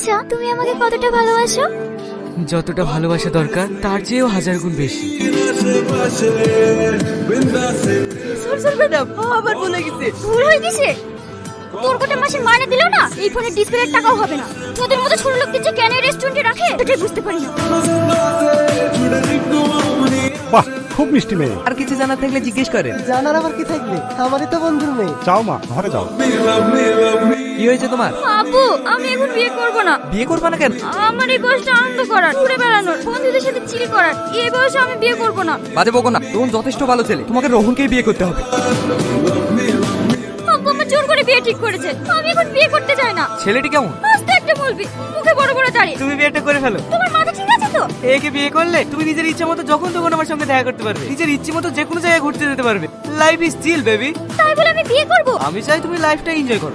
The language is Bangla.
আচ্ছা তুমি আমাকে কতটা ভালোবাসো? যতটা ভালোবাসা দরকার তার চেয়েও 1000 গুণ বেশি। সর ম্যাডাম, আবার ভুলে গেছে। ভুল হয়ে গেছে? তোর গোটা মাসের মাইনে দিলেও না এই ফোনের ডিসপ্লের টাকাও হবে না। তোদের মতো ছোট লোকদের যে কেন রেস্টুরেন্টে রাখে সেটাই বুঝতে পারি না। বাহ, খুব মিষ্টি মেয়ে। আর কিছু জানার থাকলে জিজ্ঞেস করেন। জানার আবার কি থাকবে, আমারই তো বন্ধুর মেয়ে। যাও মা, ঘরে যাও। কি হয়েছে তোমার? আব্বু, আমি এখন বিয়ে করব না। বিয়ে করবা না কেন? আমার এই বয়সটা আনন্দ করার, ঘুরে বেড়ানোর, বন্ধুদের সাথে চিল করার। এই বয়সে আমি বিয়ে করব না। বাজে বকো না, রোহন যথেষ্ট ভালো ছেলে, তোমাকে রোহনকেই বিয়ে করতে হবে। আব্বু আমার জোর করে বিয়ে ঠিক করেছে, আমি এখন বিয়ে করতে চাই না। ছেলেটি কেমন? আস্তে একটা বলবি, মুখে বড় বড় দাড়ি। তুমি বিয়েটা করে ফেলো। তোমার মাথা ঠিক আছে তো? একে বিয়ে করলে তুমি নিজের ইচ্ছা মতো যখন তখন আমার সঙ্গে দেখা করতে পারবে, নিজের ইচ্ছে মতো যে কোনো জায়গায় ঘুরতে যেতে পারবে। Life is chill baby. তাই বলে আমি বিয়ে করব? আমি চাই তুমি লাইফটা এনজয় করো।